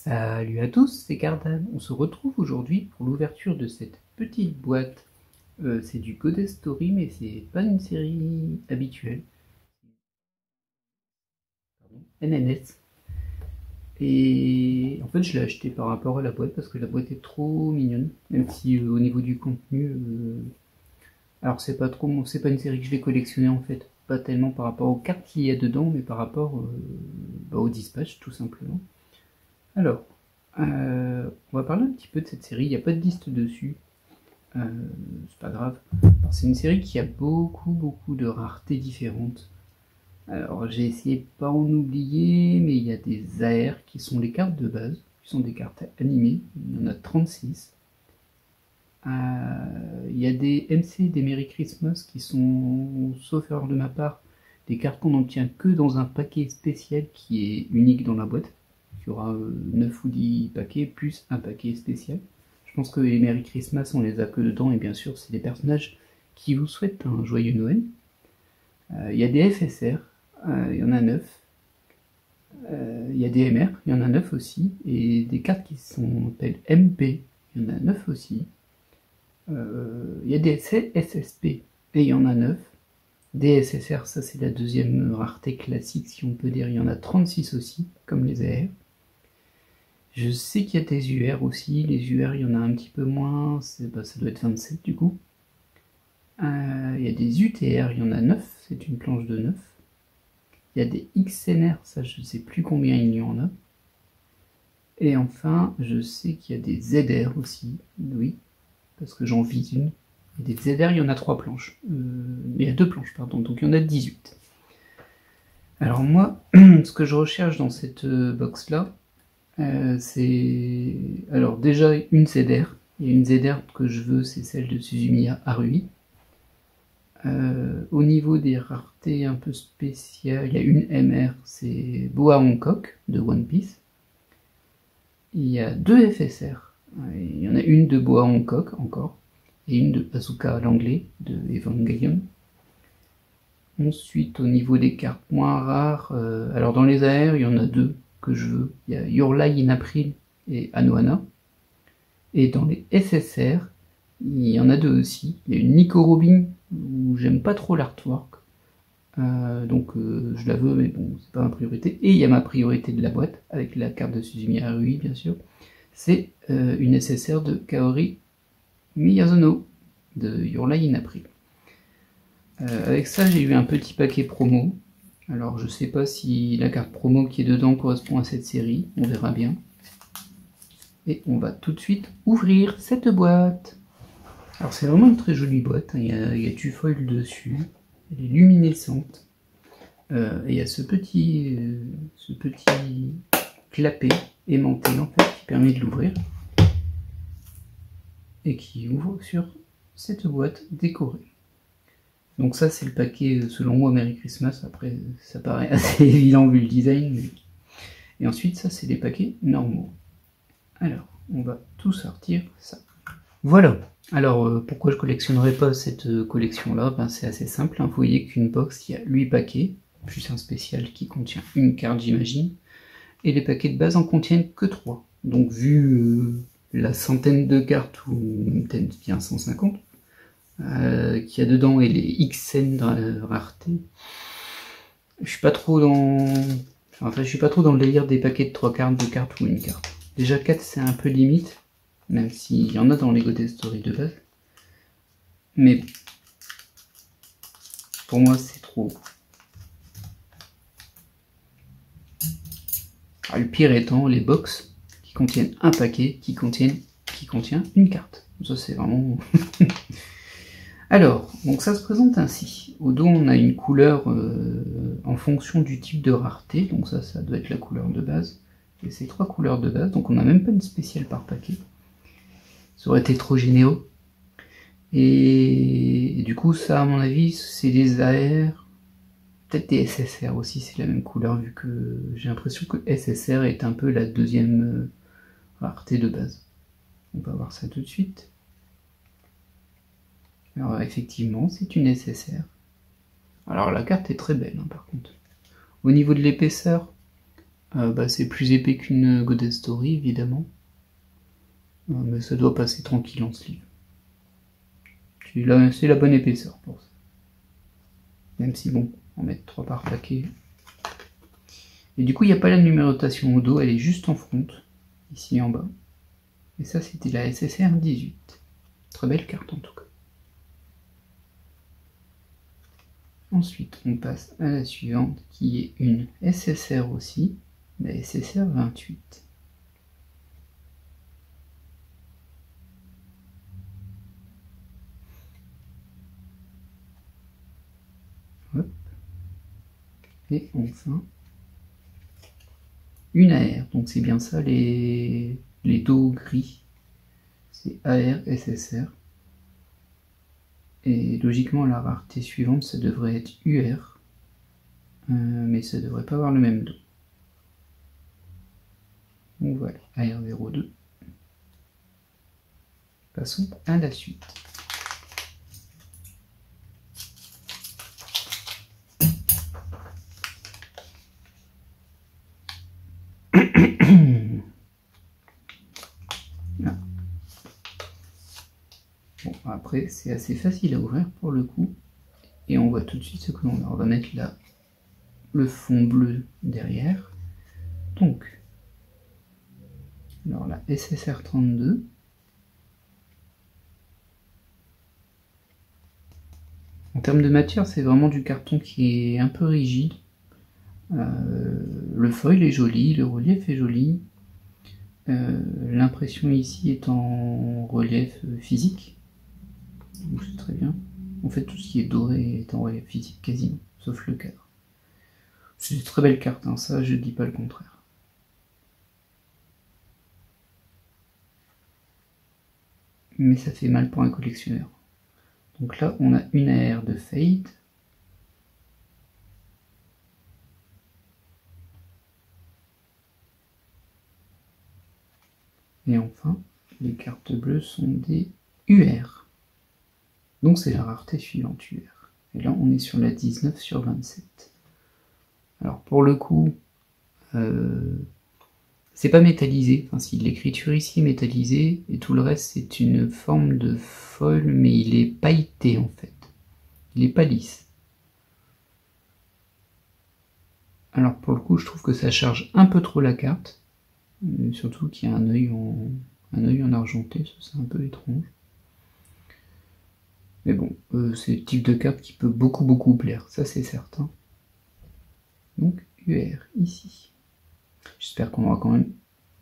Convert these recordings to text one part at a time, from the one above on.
Salut à tous, c'est Cardan. On se retrouve aujourd'hui pour l'ouverture de cette petite boîte. C'est du Goddess Story, mais c'est pas une série habituelle. Pardon, NNS. Et en fait, je l'ai acheté par rapport à la boîte parce que la boîte est trop mignonne. Même si au niveau du contenu, alors c'est pas une série que je vais collectionner en fait. Pas tellement par rapport aux cartes qu'il y a dedans, mais par rapport au dispatch tout simplement. Alors, on va parler un petit peu de cette série. Il n'y a pas de liste dessus. C'est pas grave. C'est une série qui a beaucoup de raretés différentes. Alors j'ai essayé de pas en oublier, mais il y a des AR qui sont les cartes de base, qui sont des cartes animées. Il y en a 36. Il y a des MC, des Merry Christmas qui sont, sauf erreur de ma part, des cartes qu'on n'obtient que dans un paquet spécial qui est unique dans la boîte. Il y aura 9 ou 10 paquets plus un paquet spécial. Je pense que les Merry Christmas, on les a que dedans, et bien sûr, c'est des personnages qui vous souhaitent un joyeux Noël. Il y a des FSR, il y en a 9. Il y a des MR, il y en a 9 aussi. Et des cartes qui sont appelées MP, il y en a 9 aussi. Il y a des SSP, et il y en a 9. Des SSR, ça c'est la deuxième rareté classique, si on peut dire, il y en a 36 aussi, comme les AR. Je sais qu'il y a des UR aussi, les UR il y en a un petit peu moins, ça doit être 27 du coup. Il y a des UTR, il y en a 9, c'est une planche de 9. Il y a des XNR, ça je ne sais plus combien il y en a. Et enfin, je sais qu'il y a des ZR aussi, oui, parce que j'en vise une. Et des ZR, il y en a 3 planches. Il y a 2 planches, pardon, donc il y en a 18. Alors moi, ce que je recherche dans cette box-là, c'est... Alors déjà, une ZR. Il y a une ZR que je veux, c'est celle de Suzumiya Haruhi. Au niveau des raretés un peu spéciales, il y a une MR, c'est Boa Hancock de One Piece. Il y a 2 FSR. Il y en a une de Boa Hancock encore, et une de Asuka l'anglais de Evangelion. Ensuite, au niveau des cartes moins rares, alors dans les AR, il y en a 2 que je veux. Il y a Your Lie in April et Anohana. Et dans les SSR, il y en a 2 aussi. Il y a une Nico Robin, où j'aime pas trop l'artwork. Donc je la veux, mais bon, c'est pas ma priorité. Et il y a ma priorité de la boîte, avec la carte de Suzumiya Haruhi, bien sûr. C'est une SSR de Kaori Miyazono, de Your Lie in April. Avec ça, j'ai eu un petit paquet promo. Alors, je sais pas si la carte promo qui est dedans correspond à cette série. On verra bien. Et on va tout de suite ouvrir cette boîte. Alors, c'est vraiment une très jolie boîte. Il y a du foil dessus. Elle est luminescente. Et il y a ce petit clapet aimanté, en fait, qui permet de l'ouvrir. Et qui ouvre sur cette boîte décorée. Donc ça c'est le paquet selon moi Merry Christmas, après ça paraît assez évident vu le design. Mais... Et ensuite ça c'est les paquets normaux. Alors on va tout sortir ça. Voilà. Alors pourquoi je collectionnerai pas cette collection là, ben, c'est assez simple, hein. Vous voyez qu'une box il y a 8 paquets, plus un spécial qui contient une carte j'imagine. Et les paquets de base en contiennent que 3. Donc vu la centaine de cartes, ou peut-être bien 150, qu'il y a dedans et les XN de rareté, je suis pas trop dans... Enfin, je suis pas trop dans le délire des paquets de 3 cartes, 2 cartes ou une carte. Déjà 4 c'est un peu limite, même s'il y en a dans les Goddess Story de base. Mais pour moi c'est trop. Alors, le pire étant les box qui contiennent un paquet qui contient une carte. Ça c'est vraiment... Alors, donc ça se présente ainsi. Au dos, on a une couleur en fonction du type de rareté. Donc ça doit être la couleur de base. Et c'est 3 couleurs de base. Donc on n'a même pas une spéciale par paquet. Ça aurait été trop généreux. Et du coup, ça, à mon avis, c'est des AR. Peut-être des SSR aussi, c'est la même couleur, vu que j'ai l'impression que SSR est un peu la deuxième rareté de base. On va voir ça tout de suite. Alors effectivement, c'est une SSR. Alors la carte est très belle, hein, par contre. Au niveau de l'épaisseur, C'est plus épais qu'une Goddess Story, évidemment. Mais ça doit passer tranquille en sleeve. C'est la bonne épaisseur pour ça. Même si bon, on va mettre 3 par paquet. Et du coup, il n'y a pas la numérotation au dos, elle est juste en front, ici en bas. Et ça, c'était la SSR 18. Très belle carte en tout cas. Ensuite, on passe à la suivante, qui est une SSR aussi, la SSR 28. Hop. Et enfin, une AR, donc c'est bien ça, les dos gris, c'est AR SSR. Et logiquement, la rareté suivante, ça devrait être UR, mais ça devrait pas avoir le même dos. Donc voilà, AR02. Passons à la suite. Là. Bon, après, c'est assez facile à ouvrir pour le coup. Et on voit tout de suite ce que l'on a. On va mettre là le fond bleu derrière. Donc, alors la SSR 32. En termes de matière, c'est vraiment du carton qui est un peu rigide. Le foil est joli, le relief est joli. L'impression ici est en relief physique. Donc c'est très bien. En fait, tout ce qui est doré est en relief physique quasiment, sauf le cadre. C'est une très belle carte, hein, ça je dis pas le contraire. Mais ça fait mal pour un collectionneur. Donc là, on a une AR de Fade. Et enfin, les cartes bleues sont des UR. Donc c'est la rareté suivante UR. Et là, on est sur la 19 sur 27. Alors pour le coup, c'est pas métallisé. Enfin, si l'écriture ici est métallisée, et tout le reste c'est une forme de foil, mais il est pailleté en fait. Il est pas lisse. Alors pour le coup, je trouve que ça charge un peu trop la carte. Surtout qu'il y a un œil en argenté, ça c'est un peu étrange. Mais bon, c'est le type de carte qui peut beaucoup plaire, ça c'est certain. Donc UR ici. J'espère qu'on aura quand même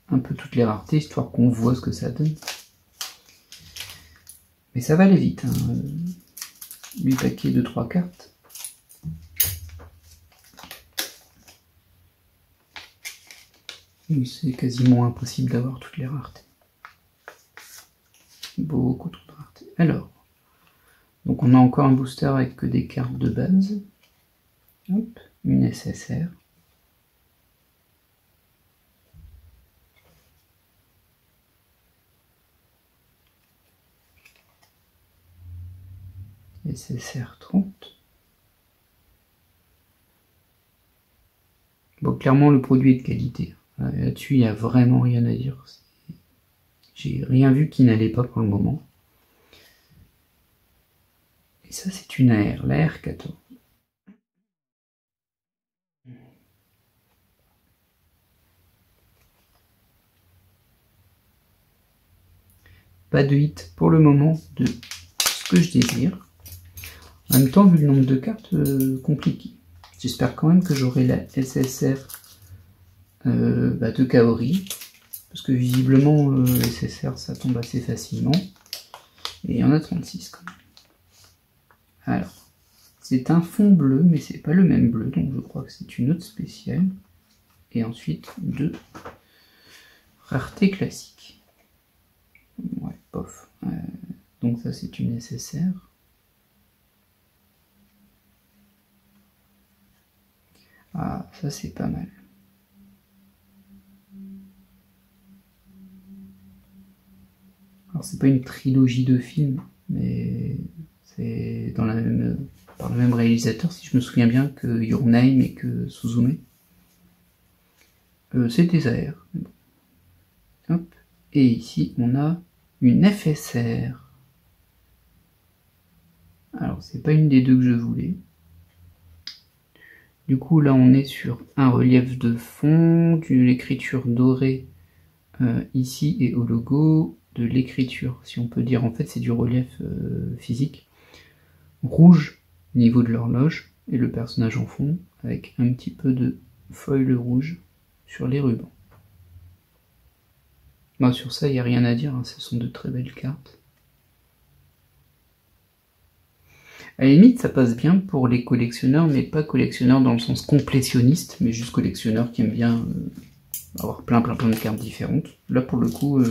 un peu toutes les raretés, histoire qu'on voit ce que ça donne. Mais ça va aller vite, hein. 8 paquets de 3 cartes. C'est quasiment impossible d'avoir toutes les raretés. Beaucoup trop de raretés. Alors, donc on a encore un booster avec que des cartes de base. Hop, une SSR. SSR 30. Bon, clairement le produit est de qualité. Là-dessus, il n'y a vraiment rien à dire. J'ai rien vu qui n'allait pas pour le moment. Et ça, c'est une AR, la R14. Pas de hit pour le moment de ce que je désire. En même temps, vu le nombre de cartes, compliqué. J'espère quand même que j'aurai la SSR de Kaori. Parce que visiblement, SSR, ça tombe assez facilement. Et il y en a 36 quand même. Alors, c'est un fond bleu, mais c'est pas le même bleu, donc je crois que c'est une autre spéciale. Et ensuite, deux rareté classique. Ouais, bof. Donc ça, c'est une SSR. Ah, ça c'est pas mal. Alors c'est pas une trilogie de films, mais c'est dans par le même réalisateur, si je me souviens bien, que Your Name et que Suzume. C'est des AR. Hop. Et ici, on a une FSR. Alors, c'est pas une des deux que je voulais. Du coup, là, on est sur un relief de fond, de l'écriture dorée ici, et au logo, de l'écriture, si on peut dire. En fait, c'est du relief physique. Rouge au niveau de l'horloge, et le personnage en fond, avec un petit peu de foil rouge sur les rubans. Bon, sur ça, il n'y a rien à dire, hein, ce sont de très belles cartes. À la limite, ça passe bien pour les collectionneurs, mais pas collectionneurs dans le sens complétionniste, mais juste collectionneurs qui aiment bien avoir plein de cartes différentes. Là, pour le coup,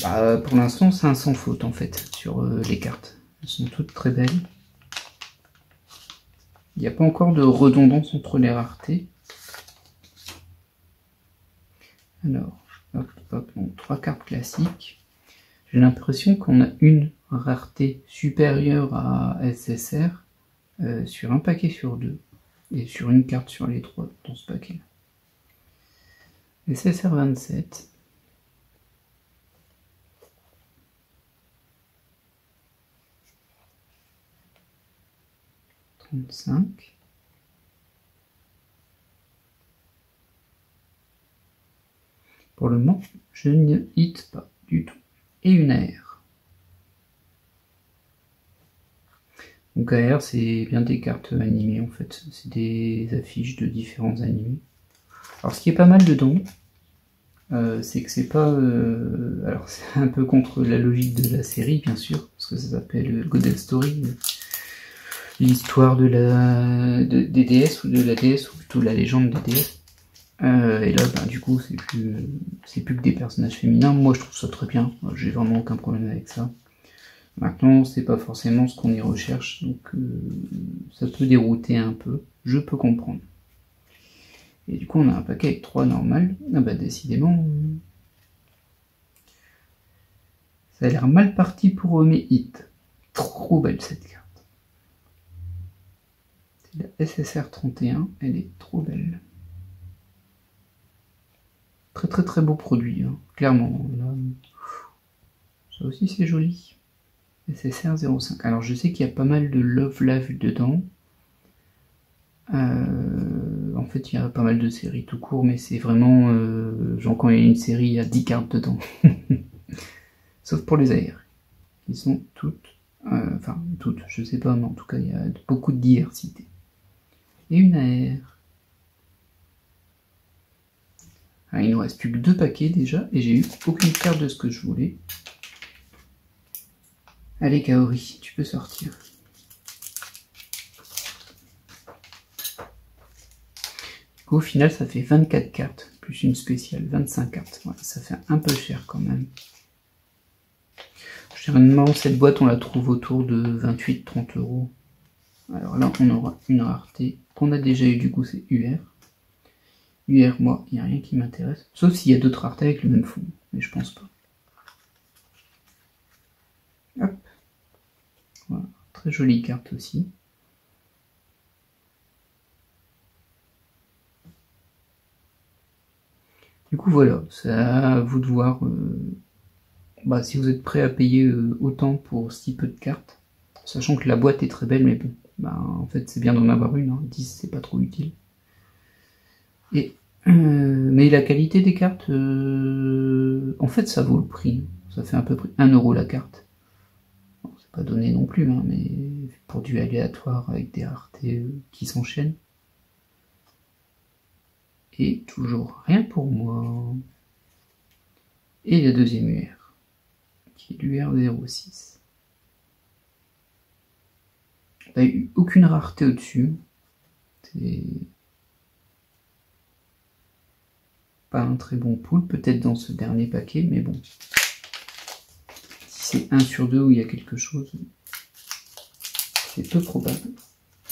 pour l'instant, c'est un sans faute, en fait, sur les cartes. Elles sont toutes très belles. Il n'y a pas encore de redondance entre les raretés. Alors, hop, hop, donc 3 cartes classiques. J'ai l'impression qu'on a une rareté supérieure à SSR sur un paquet sur 2 et sur une carte sur les 3 dans ce paquet. SSR 27. Pour le moment, je ne hit pas du tout. Et une AR. Donc AR, c'est bien des cartes animées en fait. C'est des affiches de différents animés. Alors ce qui est pas mal dedans, c'est que c'est pas... alors c'est un peu contre la logique de la série bien sûr, parce que ça s'appelle Golden Story. L'histoire de des DS ou de la DS, ou plutôt la légende des DS. Et là, du coup, c'est plus que des personnages féminins. Moi, je trouve ça très bien. J'ai vraiment aucun problème avec ça. Maintenant, c'est pas forcément ce qu'on y recherche, donc ça peut dérouter un peu. Je peux comprendre. Et du coup, on a un paquet avec 3 normales. Ah bah, décidément, ça a l'air mal parti pour mes hits. Trop belle cette carte. C'est la SSR 31, elle est trop belle. Très beau produit, hein. Clairement. Là, ça aussi c'est joli. SSR 05. Alors je sais qu'il y a pas mal de Love Live dedans. En fait il y a pas mal de séries tout court, mais c'est vraiment... genre quand il y a une série, il y a 10 cartes dedans. Sauf pour les AR. Qui sont toutes... enfin toutes, je sais pas, mais en tout cas il y a beaucoup de diversité. Et une AR. Ah, il nous reste plus que 2 paquets déjà, et j'ai eu aucune carte de ce que je voulais. Allez Kaori, tu peux sortir. Au final, ça fait 24 cartes, plus une spéciale, 25 cartes. Ouais, ça fait un peu cher quand même. Généralement, cette boîte, on la trouve autour de 28-30 €. Alors là, on aura une rareté qu'on a déjà eu, du coup, c'est UR. UR, moi, il n'y a rien qui m'intéresse. Sauf s'il y a d'autres raretés avec le même fond, mais je pense pas. Hop. Voilà, très jolie carte aussi. Du coup voilà, c'est à vous de voir si vous êtes prêt à payer autant pour si peu de cartes. Sachant que la boîte est très belle, mais bon, en fait c'est bien d'en avoir une, hein. 10 c'est pas trop utile. Et, mais la qualité des cartes, en fait ça vaut le prix. Ça fait à peu près 1 € la carte. Bon, c'est pas donné non plus, hein, mais pour du aléatoire avec des raretés qui s'enchaînent. Et toujours rien pour moi. Et la deuxième UR, qui est l'UR06. Il n'y a eu aucune rareté au-dessus. C'est pas un très bon pool, peut-être dans ce dernier paquet, mais bon. Si c'est 1 sur 2 où il y a quelque chose, c'est peu probable.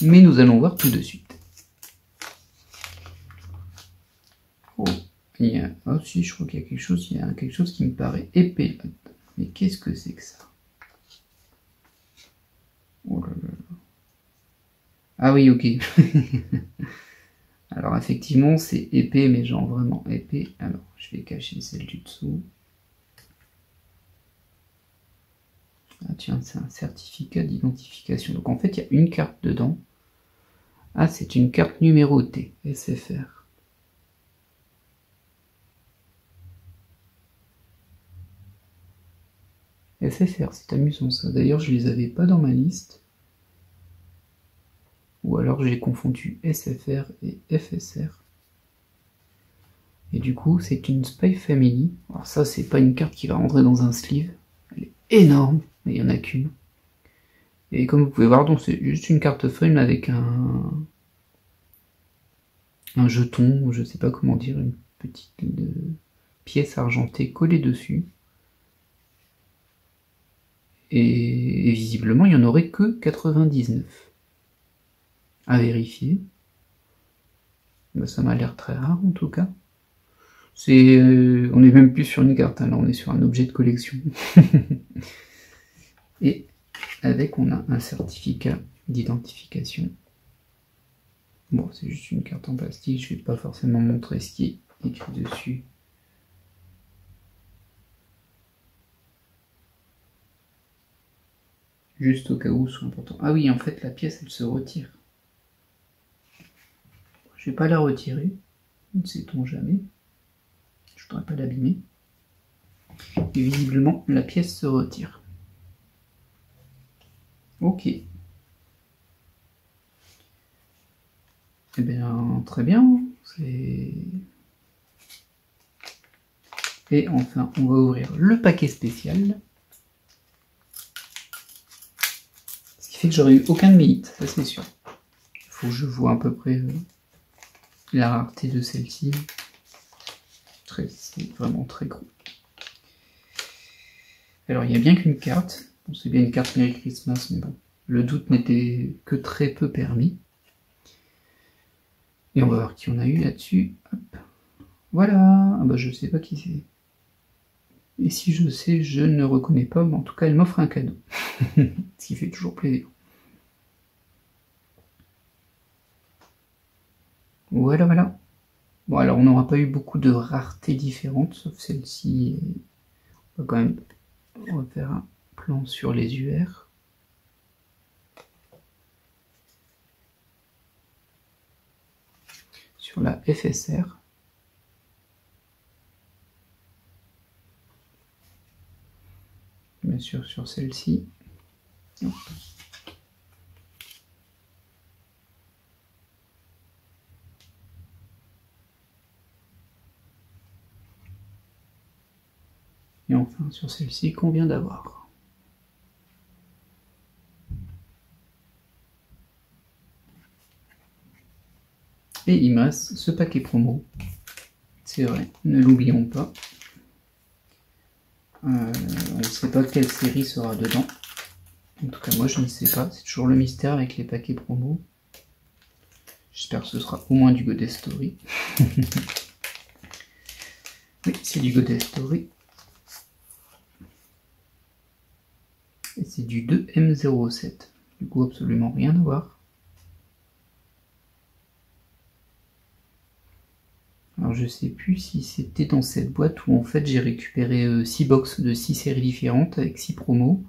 Mais nous allons voir tout de suite. Oh, si, je crois qu'il y a quelque chose, qui me paraît épais. Mais qu'est-ce que c'est que ça? Oh là là. Ah oui, ok. Alors effectivement c'est épais, mais genre vraiment épais. Alors je vais cacher celle du dessous. Ah tiens, c'est un certificat d'identification. Donc en fait il y a une carte dedans. Ah, c'est une carte numérotée, SFR. SFR, c'est amusant ça. D'ailleurs je les avais pas dans ma liste. Ou alors j'ai confondu SFR et FSR. Et du coup, c'est une Spy Family. Alors ça, c'est pas une carte qui va rentrer dans un sleeve. Elle est énorme, mais il n'y en a qu'une. Et comme vous pouvez voir, donc c'est juste une carte feuille avec un jeton, je sais pas comment dire, une petite pièce argentée collée dessus. Et visiblement, il n'y en aurait que 99. À vérifier. Bah, ça m'a l'air très rare en tout cas. On est même plus sur une carte, hein, là on est sur un objet de collection. Et avec, on a un certificat d'identification. Bon, c'est juste une carte en plastique, je vais pas forcément montrer ce qui est écrit dessus. Juste au cas où, c'est important. Ah oui, en fait, la pièce, elle se retire. Je vais pas la retirer, ne sait-on jamais. Je voudrais pas l'abîmer. Et visiblement, la pièce se retire. Ok. Eh bien, très bien. Et enfin, on va ouvrir le paquet spécial. Ce qui fait que j'aurais eu aucun de mes hits, ça c'est sûr. Il faut que je vois à peu près la rareté de celle-ci. C'est vraiment très gros. Alors, il n'y a bien qu'une carte. Bon, c'est bien une carte Merry Christmas, mais bon, le doute n'était que très peu permis. Et on va voir qui on a eu là-dessus. Voilà. Ah bah, je sais pas qui c'est. Et si je sais, je ne reconnais pas, mais en tout cas, elle m'offre un cadeau. Ce qui fait toujours plaisir. Voilà, voilà. Bon, alors on n'aura pas eu beaucoup de raretés différentes, sauf celle-ci. On va quand même refaire un plan sur les UR. Sur la FSR. Bien sûr, sur celle-ci. Et enfin sur celle-ci qu'on vient d'avoir. Et il me reste ce paquet promo. C'est vrai, ne l'oublions pas. On ne sait pas quelle série sera dedans. En tout cas, moi je ne sais pas. C'est toujours le mystère avec les paquets promo. J'espère que ce sera au moins du Goddess Story. Oui, c'est du Goddess Story. Et c'est du 2M07. Du coup, absolument rien à voir. Alors je sais plus si c'était dans cette boîte où en fait j'ai récupéré 6 box de 6 séries différentes avec 6 promos.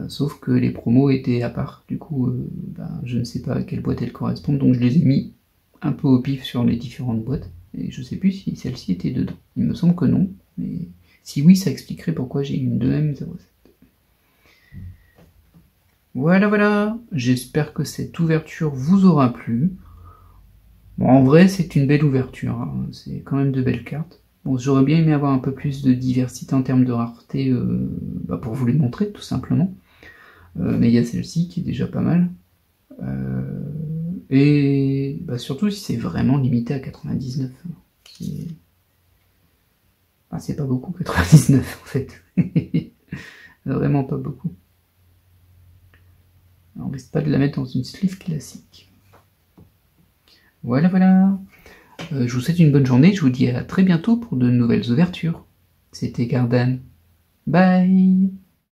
Sauf que les promos étaient à part. Du coup, je ne sais pas à quelle boîte elles correspondent. Donc je les ai mis un peu au pif sur les différentes boîtes. Et je sais plus si celle-ci était dedans. Il me semble que non. Mais si oui, ça expliquerait pourquoi j'ai une 2M07. Voilà, voilà. J'espère que cette ouverture vous aura plu. Bon, en vrai, c'est une belle ouverture. Hein. C'est quand même de belles cartes. Bon, j'aurais bien aimé avoir un peu plus de diversité en termes de rareté pour vous les montrer, tout simplement. Mais il y a celle-ci qui est déjà pas mal. Et surtout si c'est vraiment limité à 99. C'est pas beaucoup, 99 en fait. Vraiment pas beaucoup. Alors, on risque pas de la mettre dans une sleeve classique. Voilà, voilà. Je vous souhaite une bonne journée. Je vous dis à très bientôt pour de nouvelles ouvertures. C'était Gardan. Bye.